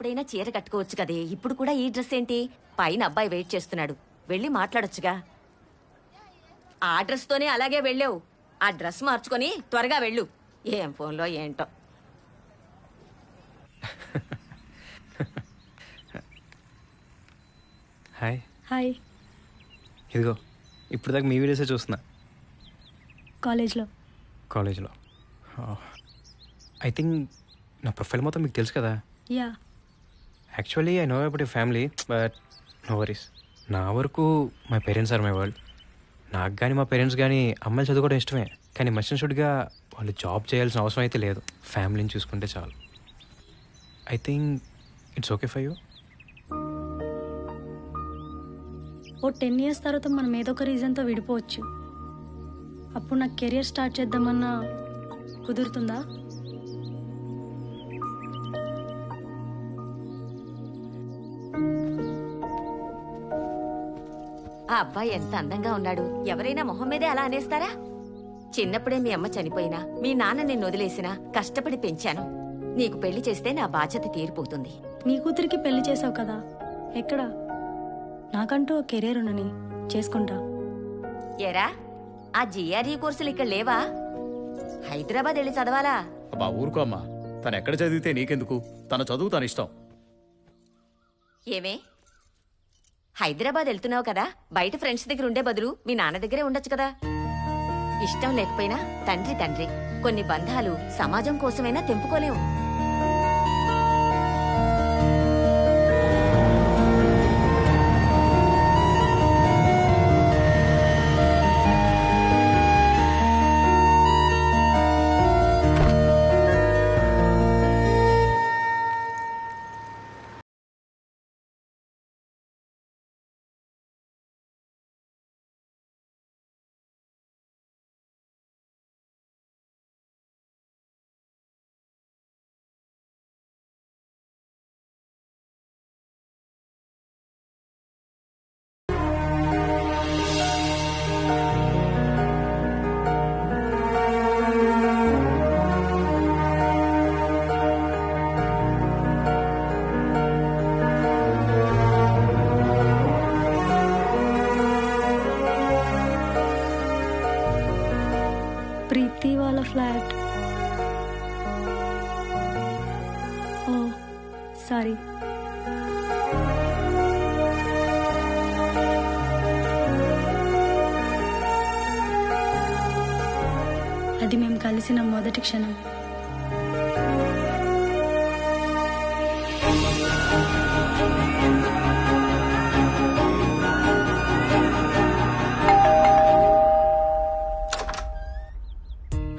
ఎప్పుడైనా చీర కట్టుకోవచ్చు కదే, ఇప్పుడు కూడా ఈ డ్రెస్ ఏంటి? పైన అబ్బాయి వెయిట్ చేస్తున్నాడు, వెళ్ళి మాట్లాడొచ్చుగా. ఆ డ్రెస్తోనే అలాగే వెళ్ళావు, ఆ డ్రెస్ మార్చుకొని త్వరగా వెళ్ళు. ఏం ఫోన్లో ఏంటో. హాయ్. హాయ్. ఇదిగో ఇప్పుడు దాకా మీ వీడియోసే చూస్తున్నా. కాలేజ్లో ఐ థింక్ నా ప్రొఫైల్ మొత్తం మీకు తెలుసు కదా. Yeah. Actually I know about your family, but no worries. నా వరకు my parents are my world. నాకు కానీ మా పేరెంట్స్ కానీ అమ్మాయిలు చదువుకోవడం ఇష్టమే, కానీ మస్ట్ షుడ్గా వాళ్ళు జాబ్ చేయాల్సిన అవసరం అయితే లేదు. ఫ్యామిలీని చూసుకుంటే చాలు. I think it's okay for you. ఓ 10 years తర్వాత మనం ఏదో ఒక రీజన్తో విడిపోవచ్చు. అప్పుడు నాకు కెరియర్ స్టార్ట్ చేద్దామన్నా కుదురుతుందా? ఆ అబ్బాయి ఎంత అందంగా ఉన్నాడు, ఎవరైనా మొహం మీదే అలా అనేస్తారా? చిన్నప్పుడే మీ అమ్మ చనిపోయినా, మీ నాన్న నిన్ను వదిలేసినా కష్టపడి పెంచాను. నీకు పెళ్లి చేస్తే నా బాధ్యత తీరిపోతుంది. నీ కూతురికి పెళ్లి చేసావు కదా, ఎక్కడా? నాకంటూ ఓ కెరియర్ ఉన్నని చేసుకుంటా. ఏరా, ఆ జిఆర్ఈ కోర్సులు ఇక్కడ లేవా? హైదరాబాద్ వెళ్ళి చదవాలా? అబ్బా ఊరుకో అమ్మా, తను ఎక్కడ చదివితే నీకెందుకు? తన చదువు తన ఇష్టం. ఏమే, హైదరాబాద్ వెళ్తున్నావు కదా, బయట ఫ్రెండ్స్ దగ్గర ఉండే బదులు మీ నాన్న దగ్గరే ఉండొచ్చు కదా. ఇష్టం లేకపోయినా తండ్రి. కొన్ని బంధాలు సమాజం కోసమైనా తెంపుకోలేము. ప్రీతి వాళ్ళ ఫ్లాట్. ఓ సారీ. అది మేము కలిసిన మొదటి క్షణం.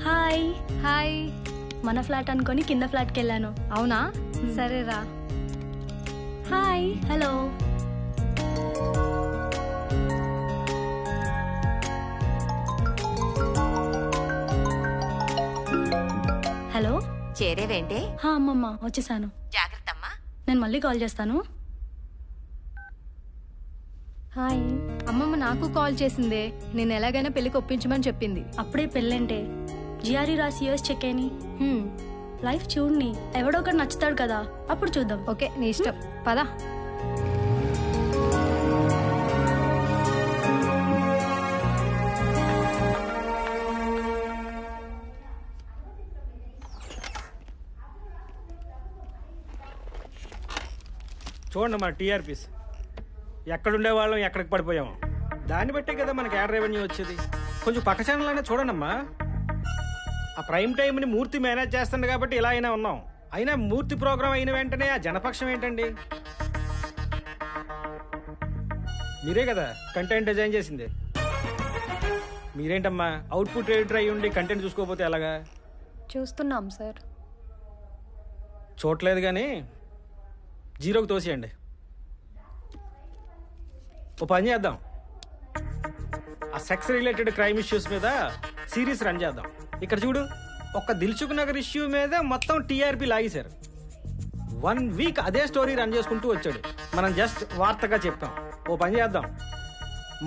హాయ్. హాయ్. మన ఫ్లాట్ అనుకొని కింద ఫ్లాట్కి వెళ్ళాను. అవునా? సరేరా. హాయ్. హలో. హలో. చేరేవేంటే? అమ్మమ్మ వచ్చేసాను. జాగ్రత్తమ్మా. నేను మళ్ళీ కాల్ చేస్తాను. హాయ్. అమ్మమ్మ నాకు కాల్ చేసిందే, నేను ఎలాగైనా పెళ్లికి ఒప్పించమని చెప్పింది. అప్పుడే పెళ్ళంటే జిఆర్ఈ రాసి యూఎస్ చెక్ అయిని హ్మ్. లైఫ్ చూడని, ఎవడో ఒకటి నచ్చుతాడు కదా, అప్పుడు చూద్దాం. ఓకే, నీ ఇష్టం. పదా. చూడండి మన టీఆర్పీస్ ఎక్కడుండే వాళ్ళం ఎక్కడికి పడిపోయాము, దాన్ని బట్టే కదా మనకి యాడ్ రెవెన్యూ వచ్చేది. కొంచెం పక్క ఛానల్ అయినా చూడండమ్మా. ఆ ప్రైమ్ టైంని మూర్తి మేనేజ్ చేస్తుంది కాబట్టి ఇలా అయినా ఉన్నాం. అయినా మూర్తి ప్రోగ్రామ్ అయిన వెంటనే ఆ జనపక్షం ఏంటండి? మీరే కదా కంటెంట్ డిజైన్ చేసింది. మీరేంటమ్మా అవుట్పుట్ ఎడిటర్ అయ్యి ఉండి కంటెంట్ చూసుకోకపోతే ఎలాగా? చూస్తున్నాం సార్. చూడలేదు కానీ జీరోకి తోసేయండి. ఓ పని చేద్దాం, ఆ సెక్స్ రిలేటెడ్ క్రైమ్ ఇష్యూస్ మీద సిరీస్ రన్ చేద్దాం. ఇక్కడ చూడు, ఒక్క దిల్సుఖ్ నగర్ ఇష్యూ మీద మొత్తం టీఆర్పీ లాగేశారు. 1 week అదే స్టోరీ రన్ చేసుకుంటూ వచ్చాడు. మనం జస్ట్ వార్తగా చెప్పాం. ఓ పని చేద్దాం,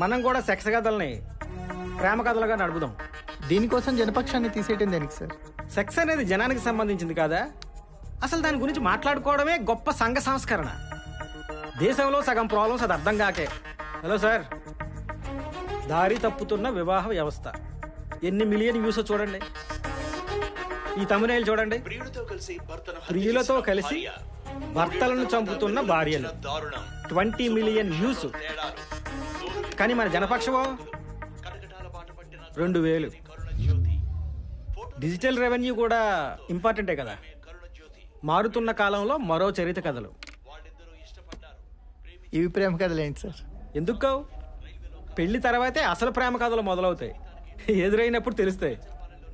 మనం కూడా సెక్స్ కథల్ని ప్రేమ కథలుగా నడుపుదాం. దీనికోసం జనపక్షాన్ని తీసేయటం దేనికి సార్? సెక్స్ అనేది జనానికి సంబంధించింది కాదా, అసలు దాని గురించి మాట్లాడుకోవడమే గొప్ప సంఘ సంస్కరణ. దేశంలో సగం ప్రాబ్లమ్స్ అది అర్థం కాకే. హలో సార్, దారి తప్పుతున్న వివాహ వ్యవస్థ ఎన్ని మిలియన్ వ్యూస్ చూడండి. ఈ తమిళ చూడండి, ప్రియులతో కలిసి భర్తలను చంపుతున్న భార్యలు 20 మిలియన్ వ్యూస్. కానీ మన జనపక్షమో 2000. డిజిటల్ రెవెన్యూ కూడా ఇంపార్టెంటే కదా. మారుతున్న కాలంలో మరో చరిత్ర కథలు. ఇవి ప్రేమ కథలు ఏంటి సార్? ఎందుకు కావు? పెళ్లి తర్వాతే అసలు ప్రేమ కథలు మొదలవుతాయి. ఎదురైనప్పుడు తెలుస్తాయి.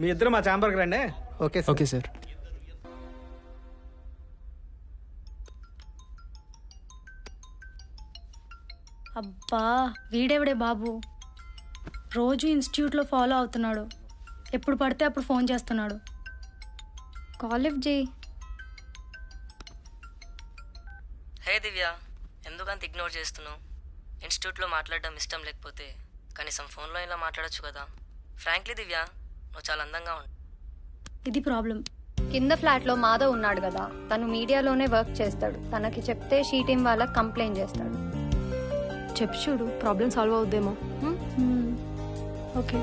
మీ ఇద్దరు మా ఛాంబర్కి రండి. Okay sir. Okay sir. అబ్బా వీడెవడే బాబు, రోజు ఇన్స్టిట్యూట్లో ఫాలో అవుతున్నాడు. ఎప్పుడు పడితే అప్పుడు ఫోన్ చేస్తున్నాడు. కాల్ లిఫ్ట్ చేయి. హే దివ్య, ఎందుకంత ఇగ్నోర్ చేస్తున్నావు? ఇన్స్టిట్యూట్లో మాట్లాడడం ఇష్టం లేకపోతే కనీసం ఫోన్లో ఇలా మాట్లాడొచ్చు కదా. ఫ్రాంక్లీ దివ్య, నువ్వు చాలా అందంగా ఉంటావు. ఇది ప్రాబ్లం. కింద ఫ్లాట్లో మాధవ్ ఉన్నాడు కదా, తను మీడియాలోనే వర్క్ చేస్తాడు. తనకి చెప్తే షీ టీం వాళ్ళకి కంప్లైంట్ చేస్తాడు. చెప్పు చూడు, ప్రాబ్లం సాల్వ్ అవుద్దేమో. ఓకే.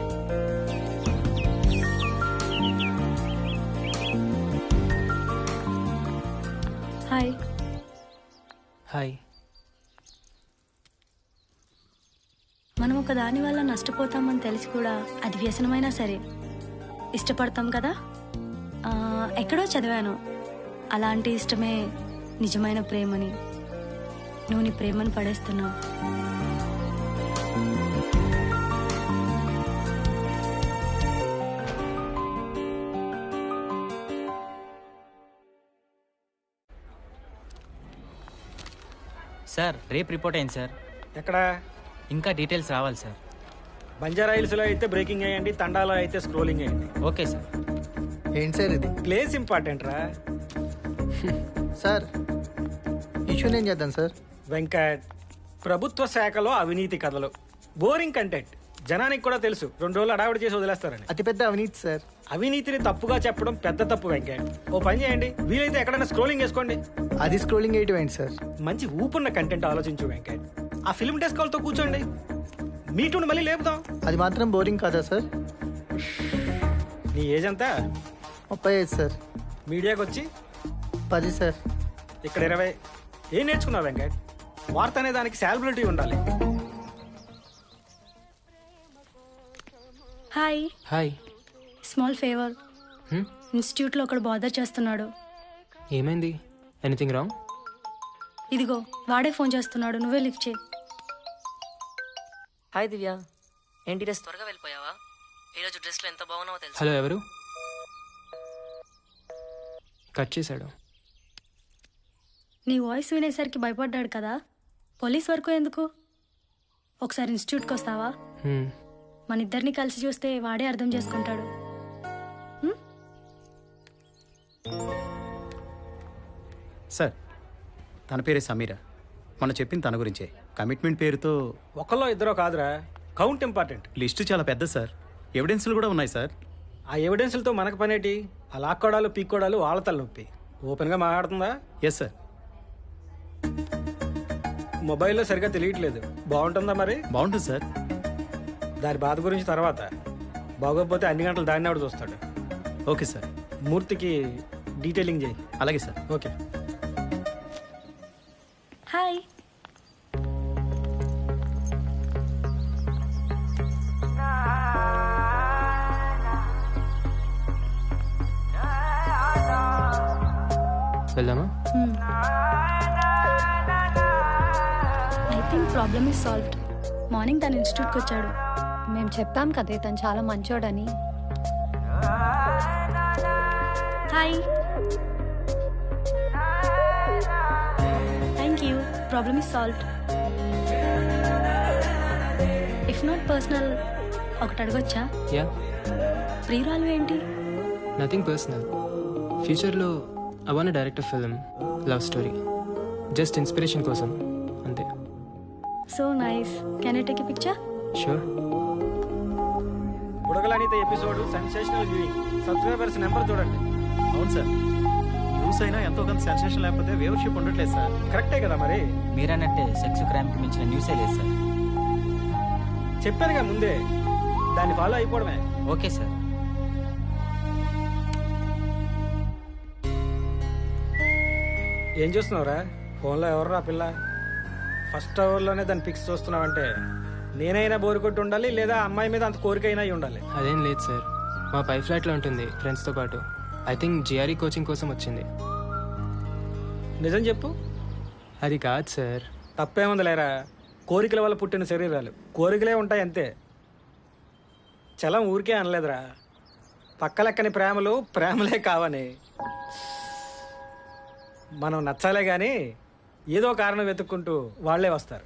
హాయ్. హాయ్. మనం ఒక దాని వల్ల నష్టపోతామని తెలిసి కూడా అది వ్యసనమైనా సరే ఇష్టపడతాం కదా. ఎక్కడో చదివాను, అలాంటి ఇష్టమే నిజమైన ప్రేమని. నువ్వు నీ ప్రేమను పడేస్తున్నావు. సార్ రేపు రిపోర్ట్ అయింది సార్. ఎక్కడ? ఇంకా డీటెయిల్స్ రావాలి సార్. బంజారా హిల్స్లో అయితే బ్రేకింగ్ అయ్యండి, తండాలో అయితే స్క్రోలింగ్ అయ్యండి. Okay sir. ఏంటి సార్ ఇది? ప్లేస్ ఇంపార్టెంట్ రా. సార్ ఇష్యూ నేను చేద్దాం సార్. వెంకట్, ప్రభుత్వ శాఖలో అవినీతి కథలు, బోరింగ్ కంటెంట్. జనానికి కూడా తెలుసు, 2 రోజులు అడావిడి చేసి వదిలేస్తారని. అతిపెద్ద అవినీతి సార్. అవినీతిని తప్పుగా చెప్పడం పెద్ద తప్పు వెంకట్. ఓ పని చేయండి, వీలైతే ఎక్కడైనా స్క్రోలింగ్ చేసుకోండి. అది స్క్రోలింగ్ వేయటం ఏంటి సార్? మంచి ఊపున్న కంటెంట్ ఆలోచించు వెంకట్. ఆ ఫిల్మ్ డెస్క్ వాళ్ళతో కూర్చోండి, మీటూని మళ్ళీ లేపుదాం. అది మాత్రం బోరింగ్ కాదా సార్? నీ ఏజ్ ఎంత? 35 సార్. మీడియాకి వచ్చి 10 సార్. ఇక్కడ 20. ఏం నేర్చుకున్నావు వెంకట్? వార్త అనే దానికి సాలబిలిటీ ఉండాలి. హాయ్. హాయ్. Small favour. ఇన్స్టిట్యూట్లో ఒకడు బాదర్ చేస్తున్నాడు. ఏమైంది? Anything wrong? ఇదిగో వాడే ఫోన్ చేస్తున్నాడు, నువ్వే లిఫ్ట్ చేయి. హాయ్ దివ్య, ఏంటి డ్రెస్ త్వరగా వెళ్ళిపోయావా? ఈరోజు డ్రెస్లో ఎంత బాగున్నావో తెలుసు. హలో, ఎవరు? కట్ చేశాడు. నీ వాయిస్ వినేసరికి భయపడ్డాడు కదా. పోలీస్ వరకు ఎందుకు? ఒకసారి ఇన్స్టిట్యూట్కి వస్తావా? మన ఇద్దరిని కలిసి చూస్తే వాడే అర్థం చేసుకుంటాడు. సార్, తన పేరే సమీర. మనం చెప్పింది తన గురించే. కమిట్మెంట్ పేరుతో ఒకళ్ళో ఇద్దరో కాదురా, కౌంట్ ఇంపార్టెంట్. లిస్టు చాలా పెద్ద సార్. ఎవిడెన్స్లు కూడా ఉన్నాయి సార్. ఆ ఎవిడెన్స్లతో మనకు పనేటి? ఆ లాక్కోడాలు పీక్కోడాలు వాళ్ళ తలనొప్పి. ఓపెన్గా మాట్లాడుతుందా? Yes sir. మొబైల్లో సరిగ్గా తెలియట్లేదు. బాగుంటుందా మరి? బాగుంటుంది సార్. దాని బాధ గురించి తర్వాత. బాగోకపోతే అన్ని గంటలు దాన్ని ఆవిడ చూస్తాడు. Okay sir. మూర్తికి డీటెయిలింగ్ చేయి. అలాగే సార్. ఓకే. హాయ్. వెళ్దామా? I think problem is solved. Morning తను ఇన్స్టిట్యూట్కి వచ్చాడు. మేము చెప్పాం కదే తను చాలా మంచోడని. Hi. Thank you. Problem is solved. If not personal, ఒకటి అడగొచ్చా? యా. ప్రియురాలు ఏంటి? Nothing personal. ఫ్యూచర్లో I want direct film, love story. Just inspiration కోసం అంతే. So nice. Can I take a picture? Sure. బుడగలనిత episode sensational viewing. Subscribers number చూడండి. అవును సార్. న్యూస్ న్యూస్ అయినా ఎంతో కొంత సెన్సేషన్ లేకపోతే వ్యూవర్షిప్ ఉండట్లేదు సార్. కరెక్టే కదా మరి. మీరన్నట్టే సెక్స్ క్రైమ్కి మించిన న్యూసే లేదు సార్. చెప్పానుగా ముందే, దాన్ని ఫాలో అయిపోవడమే. Okay sir. ఏం చూస్తున్నావురా? ఫోన్లో ఎవర్రా పిల్ల? ఫస్ట్ అవర్లోనే దాన్ని పిక్స్ చూస్తున్నావంటే నేనైనా బోరు కొట్టి ఉండాలి, లేదా అమ్మాయి మీద అంత కోరికైనా అయి ఉండాలి. అదేం లేదు సార్, మా పై ఫ్లాట్లో ఉంటుంది ఫ్రెండ్స్తో పాటు. ఐ థింక్ జిఆర్ఈ కోచింగ్ కోసం వచ్చింది. నిజం చెప్పు. అది కాదు సార్. తప్పేముంది లేరా, కోరికల వల్ల పుట్టిన శరీరాలు కోరికలే ఉంటాయి అంతే. చలం ఊరికే అనలేదురా, పక్కలెక్కని ప్రేమలు ప్రేమలే కావని. మనం నచ్చాలే కానీ ఏదో కారణం వెతుక్కుంటూ వాళ్ళే వస్తారు.